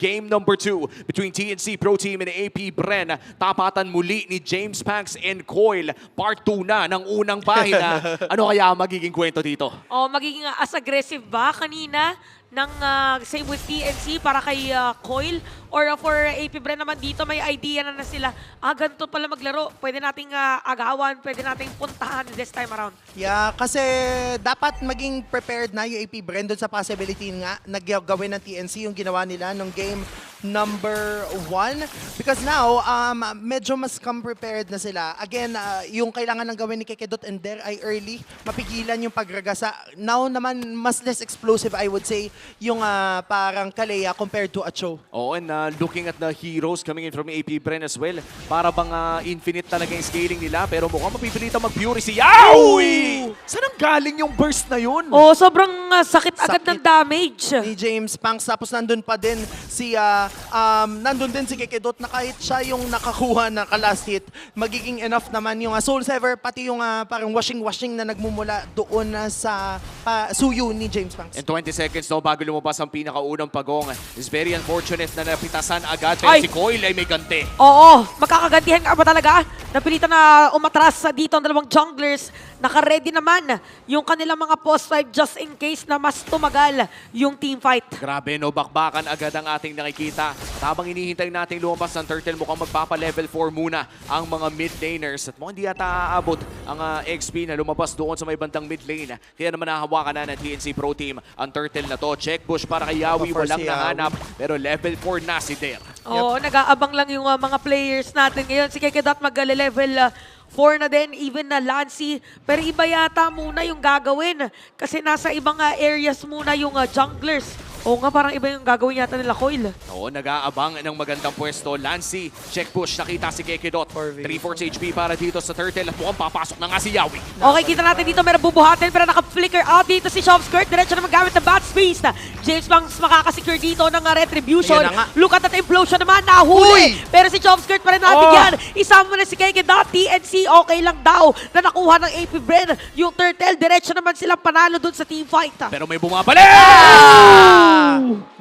Game number 2 between TNC Pro Team and AP Bren. Tapatan muli ni James Panks and Coil. Part 2 na ng unang pahina. Ano kaya magiging kwento dito? O magiging as aggressive ba kanina ng same with TNC para kay Coil? Or for AP Bren naman dito, may idea na sila, ganito pala maglaro. Pwede nating agawan, pwede nating puntahan this time around. Yeah, kasi dapat maging prepared na yung AP Bren doon sa possibility nga na gawin ng TNC yung ginawa nila nung game number 1. Because now, medyo mas come prepared na sila. Again, yung kailangan ng gawin ni Kekedot and Der ay early. Mapigilan yung pagragasa. Now naman, mas less explosive, I would say, yung parang Kalea compared to Acho. Oo, and looking at the heroes coming in from AP Bren as well. Para bang infinite talaga yung scaling nila. Pero mukhang mapipilitan mag-Fury si Yawi! Saan ang galing yung burst na yun? Oh, sobrang sakit agad ng damage. Ni James Panks. Tapos nandun pa din si nandun din si Kekedot na kahit siya yung nakakuha na ka-last hit, magiging enough naman yung Soul Sever, pati yung parang washing na nagmumula doon sa suyo ni James Panks. In 20 seconds no, bago lumabas ang pinakaunang pagong. It's very unfortunate na napitasan agad. Pero Ay! si Coil ay may ganti. Oo, magkakagantihan ka ba talaga? Napilitan na umatras dito ang dalawang junglers. Naka-ready naman yung kanilang mga post-5 just in case na mas tumagal yung teamfight. Grabe no, bakbakan agad ang ating nakikita. At habang hinihintay natin lumabas ng Turtle, mukhang magpapa-level 4 muna ang mga mid laners. At mukhang hindi yata aabot ang XP na lumabas doon sa may bandang mid lane. Kaya naman nahawakan na ng TNC Pro Team ang Turtle na to. Check push para kay Yawi, walang nahanap. Pero level 4 na si Der. Oo, nag-aabang lang yung mga players natin ngayon. Si Kekedot mag-level 4 na din, even na Lancy. Pero iba yata muna yung gagawin. Kasi nasa ibang areas muna yung junglers. Oo nga, parang iba yung gagawin yata nila Coil. Oo, nag-aabang ng magandang pwesto. Lancy, check push, nakita si Kekedot. 3-4 HP para dito sa Turtle. At mukhang papasok na nga si Yawi. Okay, kita natin dito, meron bubuhatin. Pero naka-flicker out dito si Shopskirt. Diretso na magamit ng Bat Space. James Panks makakasecure dito ng Retribution. Ayan na nga. Look at that implosion naman, nahuli. Uy! Pero si Shopskirt pa rin natin yan. Isama na si Kekedot. TNC, okay lang daw na nakuha ng AP Bren. Yung Turtle, diretso naman silang panalo dun sa teamfight. Pero may bumabalik!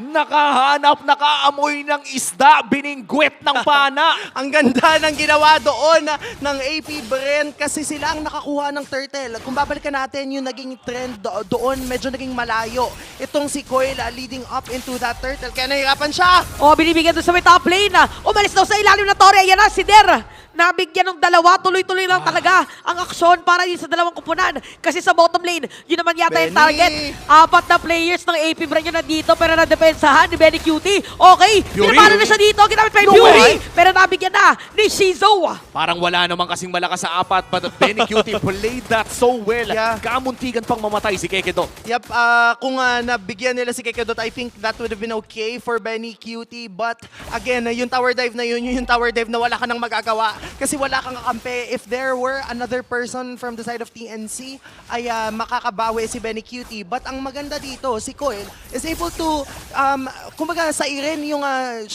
Nakahanap, nakaamoy ng isda, biningwit ng pana. Ang ganda ng ginawa doon ng AP Bren kasi sila ang nakakuha ng Turtle. Kung babalikan natin yung naging trend doon, medyo naging malayo. Itong si Coil leading up into that Turtle. Kaya nahirapan siya. Oh, binibigyan doon sa may top lane. Umalis daw sa ilalim ng torre. Ayan na, si Der. Nabigyan ng dalawa. Tuloy-tuloy lang talaga ang aksyon para din sa dalawang kupunan. Kasi sa bottom lane, yun naman yata yung Benny. target. 4 na players ng AP Bren yun nandito pero nadepensahan ni Benny Cutie. Okay, Fury. pinapano na siya dito. Ginamit pa yung No Fury. way. Pero nabigyan na ni Shizo. Parang wala namang kasing malakas sa apat, but Benny Cutie played that so well. Yeah. Kamuntigan pang mamatay si Kekedot. Yep, kung nabigyan nila si Kekedot, I think that would have been okay for Benny Cutie. But again, yung tower dive na yun, yung tower dive na wala ka nang magagawa. Kasi wala kang kakampi. If there were another person from the side of TNC, ay makakabawi si Benny Cutie. But ang maganda dito, si Coil is able to, kumbaga sairin yung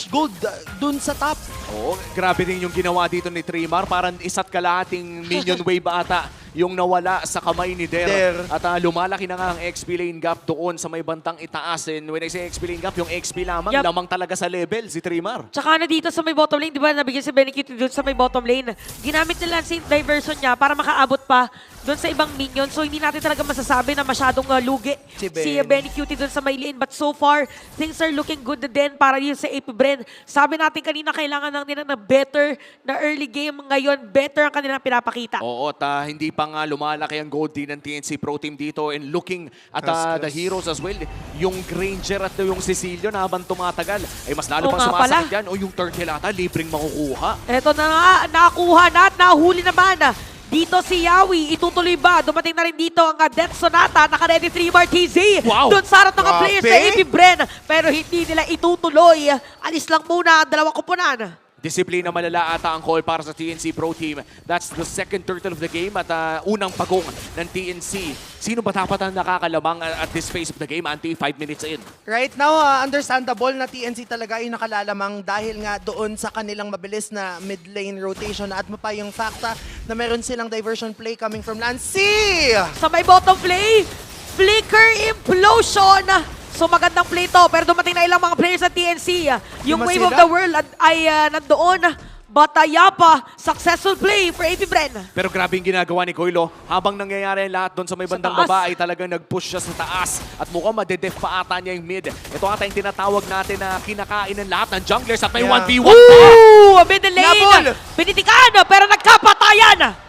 gold dun sa top. Oo, grabe din yung ginawa dito ni Trimar. Parang isa't kalahating minion wave ata yung nawala sa kamay ni Der. At lumalaki na nga ang XP lane gap doon sa may bantang itaas. And when I say XP lane gap, yung XP lamang, Yup. lamang talaga sa level si Trimar. Tsaka na dito sa may bottom lane, di ba nabigyan si Benny Cutie doon sa may bottom lane. Ginamit nila ang diversion niya para makaabot pa doon sa ibang minion. So hindi natin talaga masasabi na masyadong lugi si Benny Cutie doon sa may lane. But so far, things are looking good na din para yun sa AP Bren. Sabi natin kanina, kailangan lang nila na better na early game. Ngayon, better ang kanilang pinapakita. Oo, at hindi pa nga lumalaki ang gold din ng TNC Pro Team dito. And looking at the heroes as well, yung Granger at yung Cecilio na habang tumatagal, ay mas lalo pang sumasakit yan. O yung Turtle ata, libreng makukuha. Eto na nga, nakakuha na at nahuli naman. Dito si Yawi, itutuloy ba? Dumating na rin dito ang Death Sonata, naka-ready 3-bar TZ. Wow! Doon sa harap ng Grabe! players sa AP Bren. Pero hindi nila itutuloy. Alis lang muna ang dalawang kupunan. Disiplina malala ata ang call para sa TNC Pro Team. That's the second turtle of the game at unang pagong ng TNC. Sino ba dapat ang nakakalamang at this phase of the game until 5 minutes in? Right now, understandable na TNC talaga yung nakalalamang dahil nga doon sa kanilang mabilis na mid lane rotation at mo pa yung fakta na meron silang diversion play coming from Lancy! Sa may bottom play, Flicker Implosion. So magandang play to, pero dumating na ilang mga players sa TNC. Yung Di Wave of masila? the World ay nandoon. Batayapa, successful play for AP Bren. Pero grabe yung ginagawa ni Coilo. Habang nangyayari ang lahat doon sa may Sa bandang taas. baba ay talagang nag-push siya sa taas. At mukhang madedef pa ata niya yung mid. Ito ata yung tinatawag natin na kinakain ng lahat ng junglers at may Yeah. 1v1 pa. Ooh, middle Nabol! lane. Binitikan, pero nagkapatayan.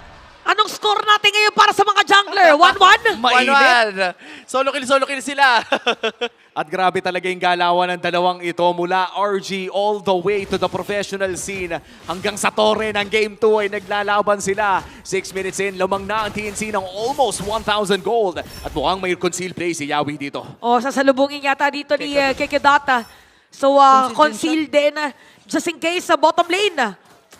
Anong score natin ngayon para sa mga jungler? 1-1? Mainit. Solo kill sila. At grabe talaga yung galawan ng dalawang ito mula RG all the way to the professional scene. Hanggang sa torre ng Game 2 ay naglalaban sila. 6 minutes in, lamang na ang TNC ng almost 1,000 gold. At mukhang may concealed play si Yawi dito. O, sasalubungin yata dito ni Kekedata. So, concealed din. Just in case sa bottom lane.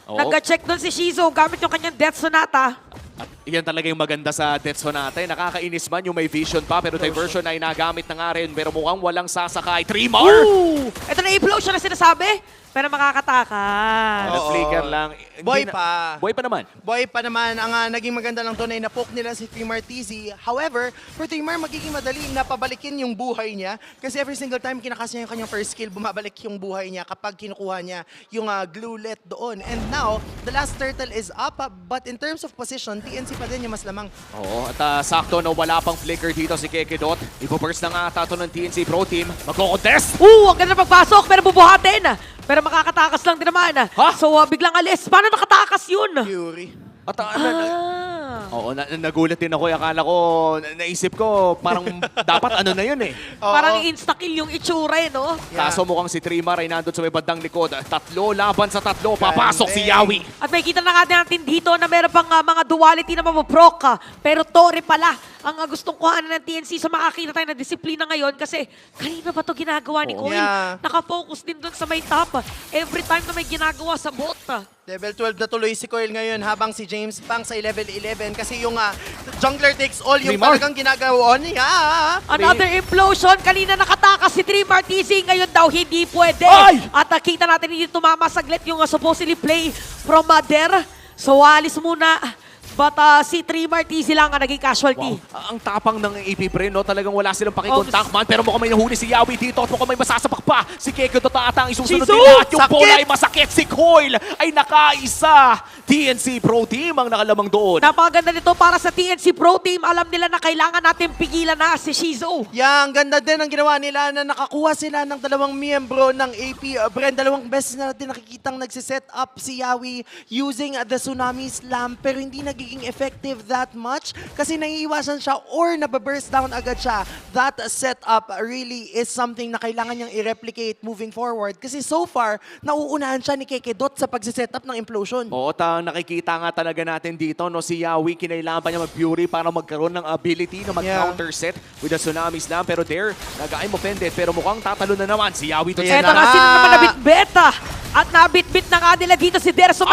Oo. Nag-check doon si Shizo gamit yung kanyang Death Sonata. At yan talaga yung maganda sa Death Sonata. Nakakainis man yung may vision pa, pero diversion ay nagamit na nga rin. Pero mukhang walang sasakay. Trimar! Ooh! Ito na implosion na sinasabi, pero makakatakas. Na flicker lang. Boy Hindi na- pa. Boy pa naman. Boy pa naman, ang naging maganda lang doon ay napoke nila si Trimar TZ. However, for Trimar, magiging madali na pabalikin yung buhay niya. Kasi every single time kinakas niya yung kanyang first skill, bumabalik yung buhay niya kapag kinukuha niya yung gluelet doon. And now, the last turtle is up. But in terms of position, TNC pa din yung mas lamang. Oo, at sakto na wala pang flicker dito si Kekedot. Ipo-burst na nga ata ito ng TNC Pro Team. Magko-contest! Ang ganda pagpasok, pero bubuhatin. Pero makakatakas lang din naman. Ha? So, biglang alis. Paano nakatakas yun? Fury. At Ah. nagulat din ako. Akala ko, naisip ko, parang dapat ano na yun eh. Parang insta-kill yung itsura eh, no? Yeah. Kaso mukhang si Trimar ay nandun sa may bandang likod. 3 laban sa 3. Papasok si Yawi. At may kita na nga natin dito na meron pang mga duality na mapoproc. Pero Torre pala ang gustong kuhanan ng TNC. So makakita tayo na disiplina ngayon kasi kanina ba ito ginagawa ni Oo. Coil? Yeah. Nakafocus din dun sa may top. Every time na may ginagawa sa bot. Level 12 na tuloy si Coil ngayon habang si James Pang sa level 11 kasi yung jungler takes all yung Trimar. talagang ginagawa niya. Another implosion. Kanina nakatakas si Trimar TC. Ngayon daw hindi pwede. Ay! At nakita natin hindi tumama saglit yung supposedly play from Der. So alis muna. But si Trimar TC lang ang naging casualty. Ang tapang ng AP Pre, no? Talagang wala silang pakikontak man. Pero mukhang may nahuli si Yawi dito at mukhang may masasapak pa. Si Kekedot ata ang isusunod Shizu! nila. At yung Sakit! bola ay masakit. Si Coil ay nakaisa. TNC Pro Team ang nakalamang doon. Napakaganda nito para sa TNC Pro Team. Alam nila na kailangan natin pigilan na si Shizo. Ang ganda din ang ginawa nila na nakakuha sila ng 2 miyembro ng AP Bren. 2 beses na natin nakikitang nagsiset up si Yawi using the Tsunami Slam pero hindi naging effective that much kasi naiiwasan siya or nababurst down agad siya. That setup really is something na kailangan niyang i-replicate moving forward kasi so far, nauunahan siya ni Kekedot sa pagsiset up ng implosion. Oo, nakikita nga talaga natin dito, no, si Yawi, kinailangan pa niya mag-Fury para magkaroon ng ability na mag-counter set with the Tsunami Slam. Pero there, nag-I'm offended. Pero mukhang tatalo na naman si Yawi. Ayan Eto na. na, sino naman nabit-beta? At nabit-bit na nga nila dito si Der. So,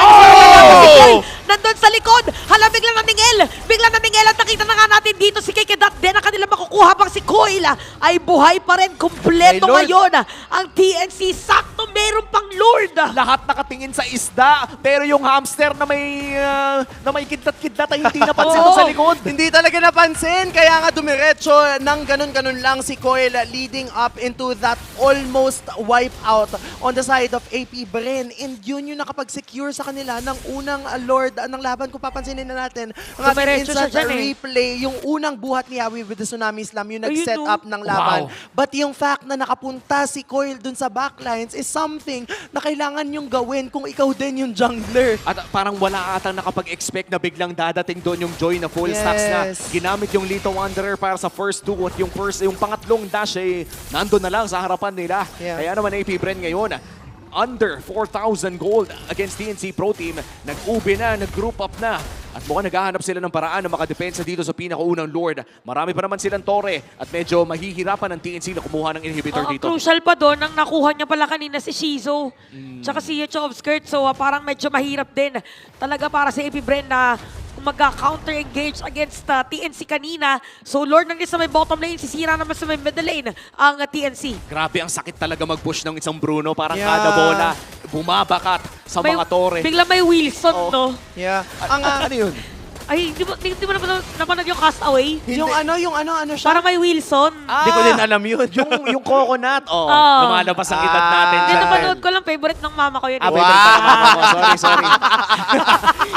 nandun sa likod. Hala, biglang naningil. Biglang naningil at nakita na nga natin dito si Kekedat. Den ang kanila makukuha pang si Coil ay buhay pa rin. Kompleto May Lord. ngayon. Ang TNC, sakto meron pang Lord. Lahat nakatingin sa isda, pero yung hamster na may kidlat-kidlat ay hindi napansin Oo. doon sa likod. Hindi talaga napansin, kaya nga dumiretso ng ganun-ganun lang si Coil leading up into that almost wipeout on the side of AP Bren. And yun yung nakapag-secure sa kanila ng unang Lord ng laban. Kung papansinin na natin, ang ating Dumiretso siya instant dyan eh. replay, yung unang buhat ni Yawi with the Tsunami Slam, yung Ayun, nag-set no? up ng laban. Wow. But yung fact na nakapunta si Coil dun sa backlines is something na kailangan yung gawin kung ikaw din yung jungler. At parang wala atang nakapag-expect na biglang dadating doon yung Joy na full stacks na Yes. ginamit yung Lito Wanderer para sa first 2 at yung pangatlong dash ay nandun na lang sa harapan nila. Yeah. Kaya naman AP Bren ngayon, under 4,000 gold against TNC Pro Team. Nag-ubi na, nag-group up na. At mukhang naghahanap sila ng paraan na makadepensa dito sa pinakaunang Lord. Marami pa naman silang Torre at medyo mahihirapan ng TNC na kumuha ng inhibitor Ang dito. crucial pa doon, ang nakuha niya pala kanina si Shizo. Tsaka si Yacho of Skirt. So parang medyo mahirap din talaga para sa AP Bren na mag-counter-engage against TNC kanina. So Lord nang sa may bottom lane, sisira naman sa may middle lane ang TNC. Grabe, ang sakit talaga mag-push ng isang Bruno. Parang Yeah. kada bola, bumabakat sa May- mga Torre. Bigla may Wilson, Oo. no? Yeah. Ano yun? Ay, hindi mo napanood yung Castaway? Yung ano siya? Parang may Wilson. Ah, Hindi ko din alam yun. yung coconut. Oh, Oh. lumalabas ang edad natin. Hindi, dyan. napanood ko lang. Favorite ng mama ko yun. Ah, eh. favorite pa ng mama mo. Sorry.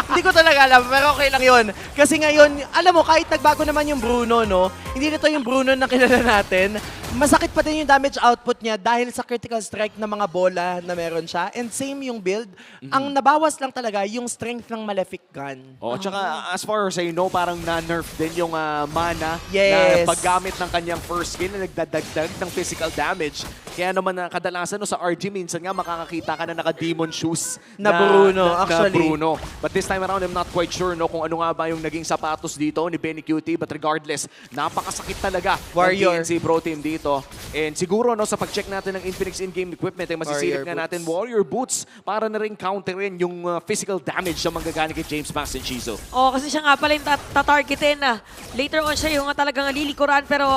Hindi ko talaga alam, pero okay lang yun. Kasi ngayon, alam mo, kahit nagbago naman yung Bruno, no? Hindi na to yung Bruno na kilala natin. Masakit pa din yung damage output niya dahil sa critical strike na mga bola na meron siya. And same yung build. Ang nabawas lang talaga yung strength ng Malefic Gun. Oh, tsaka as far as I know, parang na-nerf din yung mana Yes. na paggamit ng kanyang first skill na nagdadagdag ng physical damage. Kaya naman kadalasan no, sa RG minsan nga makakakita ka na naka-demon shoes Na Bruno, actually. Bruno. But this time around, I'm not quite sure no, kung ano nga ba yung naging sapatos dito ni Benny QT. But regardless, napakasakit talaga Warrior. ng TNC Pro Team dito. And siguro no, sa pag-check natin ng Infinix in-game equipment, ay masisilip Warrior nga natin Warrior Boots para na rin counterin yung physical damage na manggagana kay James Max and Shizo. Oo, kasi siya nga pala yung tatargetin. Later on siya yung talagang lilikuran pero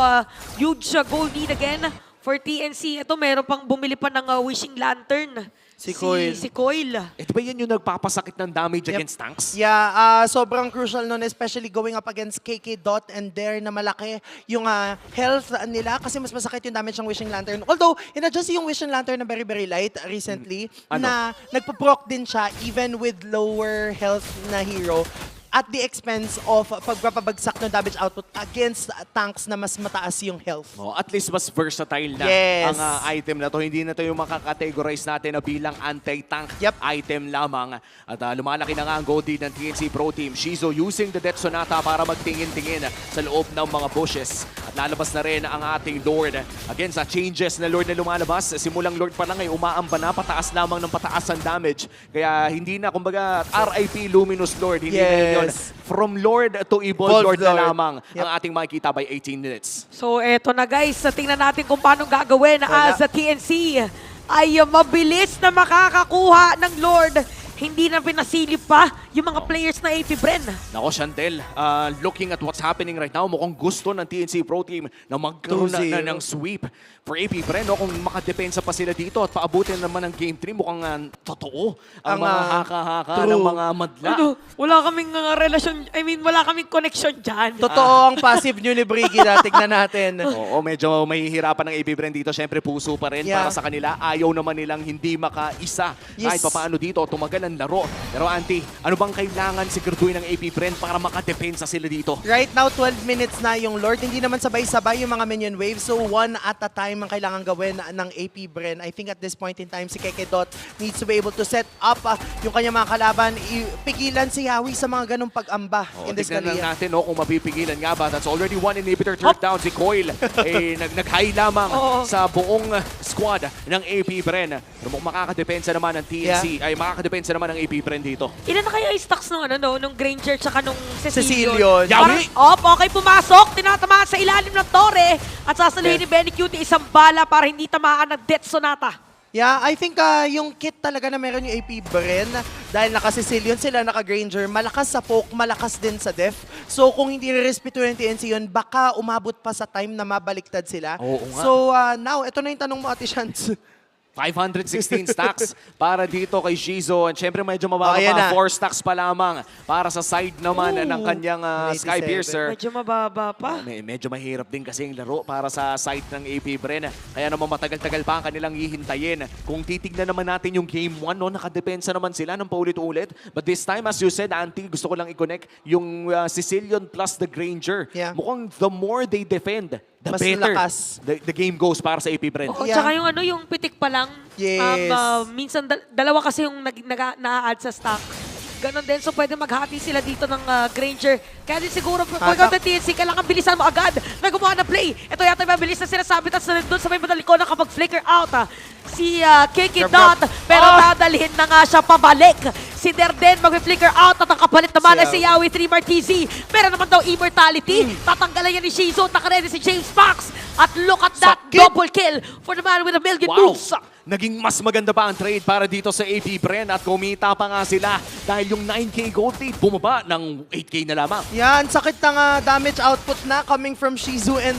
huge goal need again for TNC. Ito meron pang bumili pa ng Wishing Lantern. Si Coil. Si Coil. Ito ba yan yung nagpapasakit ng damage Yep. against tanks? Yeah, sobrang crucial nun, especially going up against KK Dot and Dare na malaki yung health nila kasi mas masakit yung damage ng Wishing Lantern. Although, in-adjust yung Wishing Lantern na very, very light recently Ano? na nagpo-proc din siya even with lower health na hero at the expense of pagpapabagsak ng damage output against tanks na mas mataas yung health. Oh, at least mas versatile na Yes. ang item na to. Hindi na to yung makakategorize natin na bilang anti-tank Yep. item lamang. At lumalaki na nga ang goal lead ng TNC Pro Team. Shizo using the Death Sonata para magtingin-tingin sa loob ng mga bushes. At lalabas na rin ang ating Lord. Again, sa changes na Lord na lumalabas, simulang Lord pa lang ay umaamba na, pataas lamang ng pataas ang damage. Kaya hindi na, kumbaga, RIP Luminous Lord. Hindi na yun. Yes. From Lord to Evolved Lord na Lord. lamang Yep. ang ating makikita by 18 minutes. So eto na guys, tingnan natin kung paano gagawin Wala. as TNC ay mabilis na makakakuha ng Lord. Hindi na pinasilip pa yung mga players na AP Bren. Nako, Chantel, looking at what's happening right now, mukhang gusto ng TNC Pro Team na magkaroon na 2-0. ng sweep for AP Bren. No? Kung makadepensa pa sila dito at paabutin naman ng Game 3, mukhang totoo ang mga haka-haka true. ng mga madla. Ano, wala kaming relasyon, wala kaming connection dyan. Totoo ang passive nyo ni Briggy na tignan natin. Oo, medyo mahihirapan ng AP Bren dito. Siyempre, puso pa rin Yeah. para sa kanila. Ayaw naman nilang hindi makaisa. Yes. Kahit papaano dito, tumagal ang laro. Pero Auntie, ano bang kailangan siguraduhin ng AP Bren para makadepensa sila dito? Right now, 12 minutes na yung Lord. Hindi naman sabay-sabay yung mga minion waves. So, one at a time ang kailangan gawin ng AP Bren. I think at this point in time, si Keke Dot needs to be able to set up yung kanyang mga kalaban. Pigilan si Yawi sa mga ganong pag-amba in this Tignan lang Kalia. natin kung mapipigilan nga ba. That's already one inhibitor turned down. Si Coil nag-high lamang Oo. sa buong squad ng AP Bren. Pero mukhang makakadepensa naman ng TNC, ay makakadepensa naman ng AP Bren dito. Ilan na kaya yung stocks nung Granger tsaka nung Cecilion. Parang, okay, pumasok, tinatamaan sa ilalim ng tore at sasaluhin ni Benny Cutie isang bala para hindi tamaan ng Death Sonata. Yeah, I think yung kit talaga na meron yung AP Bren dahil naka-Sicilian sila, naka-Granger, malakas sa poke, malakas din sa def. So kung hindi re-respeto ng TNC yun, baka umabot pa sa time na mabaliktad sila. Oo nga. So now, ito na yung tanong mo, Ate Shantz. 516 stacks para dito kay Shizo. And syempre medyo mababa Ayan pa. na. 4 stacks pa lamang para sa side naman ng kanyang 97. Sky Piercer. Medyo mababa pa. Medyo mahirap din kasi yung laro para sa side ng AP Bren. Kaya naman matagal-tagal pa ang kanilang hihintayin. Kung titignan naman natin yung Game 1, no, nakadepensa naman sila ng paulit-ulit. But this time, as you said, Auntie, gusto ko lang i-connect yung Sicilian plus the Granger. Yeah. Mukhang the more they defend, the Mas better lakas. the game goes para sa AP Bren. Oo, Yeah. tsaka yung pitik pa lang. Yes. Minsan dalawa kasi yung na-add sa stock. Ganon din. So pwede maghati sila dito ng Granger. Kaya din siguro, pag ikaw ng TNC, kailangan bilisan mo agad na gumawa ng play. Ito yata yung mabilis na sinasabi. Tapos doon sa may madaliko na kapag flicker out. Si Kiki Dot, pero dadalhin na nga siya pabalik. Si Derden mag-flicker out at ang kapalit naman ay si Yawi 3 Martizi. Pero naman daw immortality. Tatanggalan yan ni Shizo. Nakaredy si James Fox. At look at that Sakit. double kill for the man with a million moves. naging mas maganda pa ang trade para dito sa AP Bren at kumita pa nga sila dahil yung 9K gold lead bumaba ng 8K na lamang. Yan, sakit ng damage output na coming from Shizu and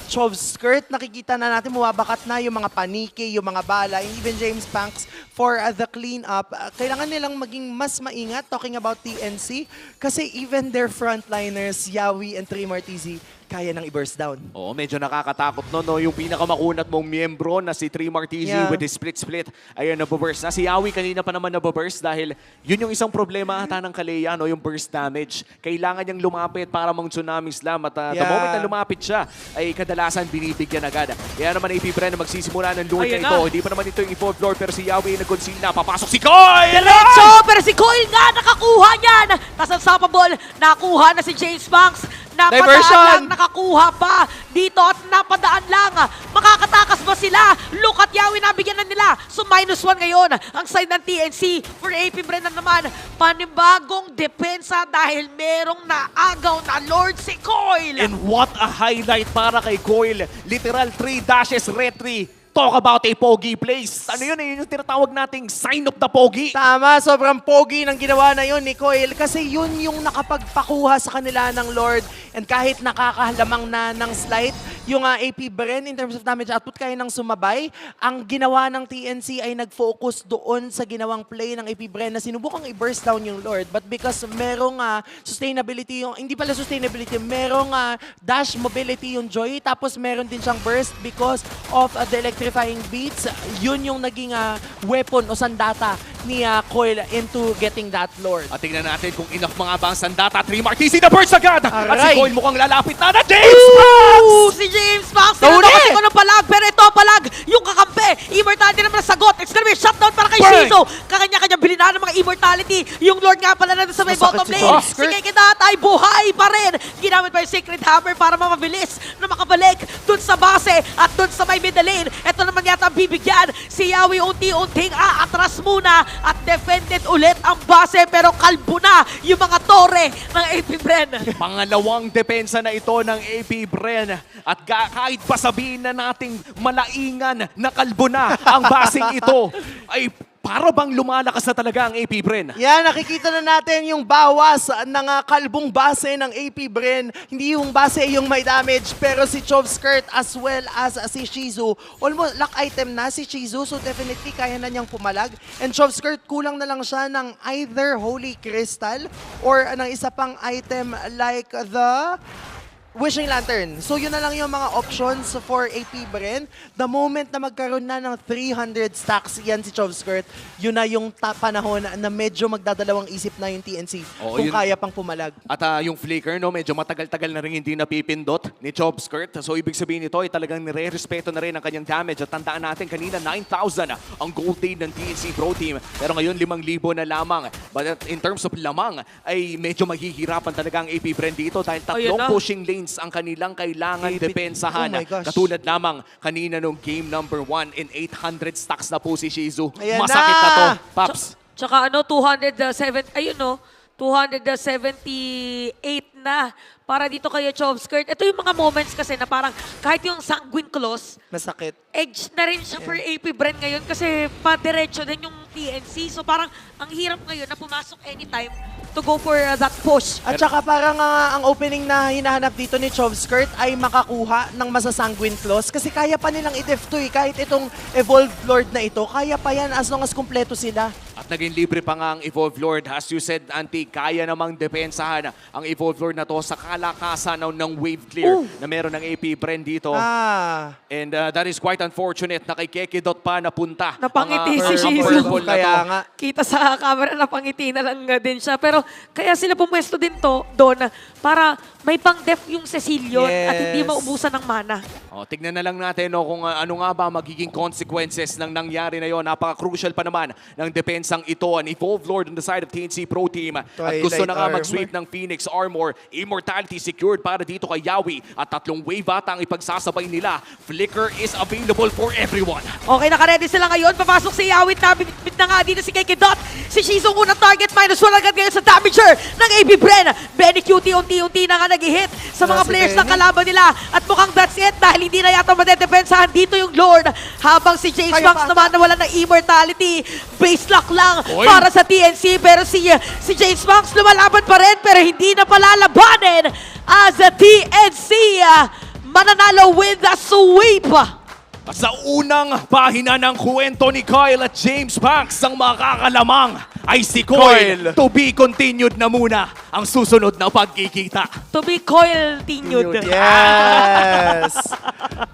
Chov's skirt. Nakikita na natin bumabakat na yung mga paniki, yung mga bala, and even James Panks for the cleanup. Kailangan nilang maging mas maingat talking about TNC kasi even their frontliners, Yawi and Trey Martizzi, kaya nang i-burst down. Oo, medyo nakakatakot no. Yung pinakamakunat mong miyembro na si Trey Martizzi Yeah. with his split. Ayun, nababurst na. Si Yawi kanina pa naman nababurst dahil yun yung isang problema ata ng Kalea, no? Yung burst damage. Kailangan niyang lumapit para mang tsunami slam at the Yeah. moment na lumapit siya, ay kadalasan binibigyan agad. Kaya naman AP Bren na magsisimula ng loot Ayun na ito. na. Hindi pa naman ito yung evolved lord pero si Yawi ay nag-conceal na. Papasok si Koi! Diretso! Pero si Coil nga nakakuha niyan! Nasa unstoppable, nakuha na si James Banks. Napadaan Diversion! lang, nakakuha pa dito at napadaan lang. Makakatakas ba sila? Look at Yawi, nabigyan na nila. So -1 ngayon ang side ng TNC for AP Brennan naman. Panibagong depensa dahil merong naagaw na Lord si Coil. And what a highlight para kay Coil. Literal 3 dashes retry. Talk about a pogi place. Ano yun? Yun yung tinatawag nating sign of the pogi. Tama, sobrang pogi ng ginawa na yun ni Coil kasi yun yung nakapagpakuha sa kanila ng Lord and kahit nakakahalamang na ng slight, yung AP Bren in terms of damage output kaya nang sumabay. Ang ginawa ng TNC ay nag-focus doon sa ginawang play ng AP Bren na sinubukang i-burst down yung Lord but because merong sustainability, yung, hindi pala sustainability, merong dash mobility yung Joy tapos meron din siyang burst because of the electrifying beats, yun yung naging weapon o sandata ni Coil into getting that Lord. At tingnan natin kung enough mga ba ang sandata. 3 Martizzi na burst agad. At si Aray! Coil mukhang lalapit na James Ooh, Banks! si James Banks! Tony! Tinatawag ko ng palag, pero ito palag, yung kakampi. Immortality naman ang sagot. It's gonna be a shutdown para kay Burn! Shizu. Kakanya-kanya bilina ng mga immortality. Yung Lord nga pala na sa may Masakit bottom si lane. Josh. Si Kekidat ay buhay pa rin. Ginamit pa yung Secret Hammer para mamabilis na makabalik dun sa base at dun sa may middle lane. Ito naman yata ang bibigyan. Si Yawi unti-unting aatras muna at defended ulit ang base pero kalbo na yung mga tore ng AP Bren. Pangalawang depensa na ito ng AP Bren. At kahit pa sabihin na nating malaingan na kalbo na ang basing ito, ay para bang lumalakas na talaga ang AP Bren. Yan, nakikita na natin yung bawas ng kalbong base ng AP Bren. Hindi yung base yung may damage, pero si Chov Skirt as well as si Shizu, almost lock item na si Shizu, so definitely kaya na niyang pumalag. And Chov Skirt, kulang na lang siya ng either Holy Crystal or ng isa pang item like the Wishing Lantern. So yun na lang yung mga options for AP Bren. The moment na magkaroon na ng 300 stacks yan si Chov Skirt, yun na yung panahon na medyo magdadalawang isip na yung TNC Oo, kung yun. kaya pang pumalag. At yung flicker, no, medyo matagal-tagal na rin hindi napipindot ni Chop Skirt. So ibig sabihin nito ay talagang nire-respeto na rin ang kanyang damage. At tandaan natin kanina 9,000 ang gold lead ng TNC Pro Team. Pero ngayon 5,000 na lamang. But in terms of lamang ay medyo mahihirapan talaga ang AP Bren dito dahil Ayun tatlong na. pushing lanes ang kanilang kailangan depensahan. Oh my gosh. Katulad lamang kanina nung game number 1 in 800 stacks na po si Shizu. Ayan Masakit na to, Paps. Tsaka ano, 207, ayun no, 278 na para dito kay Chov Skirt. Ito yung mga moments kasi na parang kahit yung Sanguine Claws, Masakit. edge na rin siya for AP Bren ngayon kasi pa-diretso din yung TNC. So parang ang hirap ngayon na pumasok anytime to go for that push. At saka parang ang opening na hinahanap dito ni Chov Skirt ay makakuha ng masasanguine claws kasi kaya pa nilang i-def to eh. Kahit itong Evolved Lord na ito, kaya pa yan as long as kumpleto sila. At naging libre pa nga ang Evolved Lord. As you said, Auntie, kaya namang depensahan ang Evolved Lord na to sa kalakasan ng wave clear na meron ng AP Bren dito. And that is quite unfortunate na kay Kekidot pa napunta. Napangiti ang, si ang Shizu. purple na Kaya to. nga. Kita sa camera, napangiti na lang nga din siya. Pero kaya sila pumwesto din to doon para may pang-def yung Cecilion at hindi Yes. maubusan ng mana. Tignan na lang natin no, kung ano nga ba magiging consequences ng nangyari na yon. Napaka-crucial pa naman ng depensa depensang ito. An Evolved Lord on the side of TNC Pro Team. At gusto na nga Twilight mag-sweep ng Phoenix Armor. Immortality secured para dito kay Yawi. At 3 wave ata ang ipagsasabay nila. Flicker is available for everyone. Okay, naka-ready sila ngayon. Papasok si Yawit na. Bit na nga dito si Kekidot. Si Shizong unang target. -1 agad ngayon sa damager ng AB Bren. Benny Cutie unti-unti na nga nag-hit sa mga Si players ng Benny. kalaban nila. At mukhang that's it dahil hindi na yata madedepensahan dito yung Lord. Habang si James Kaya Max pa. naman nawala ng immortality. Base lock lang Oy. para sa TNC. Pero si James Max lumalaban pa rin pero hindi na palalabanin as a TNC. Mananalo with a sweep. At sa unang pahina ng kwento ni Kyle at James Banks, ang makakalamang ay si Coil. To be continued na muna ang susunod na pagkikita. To be coil-tinued. Yes!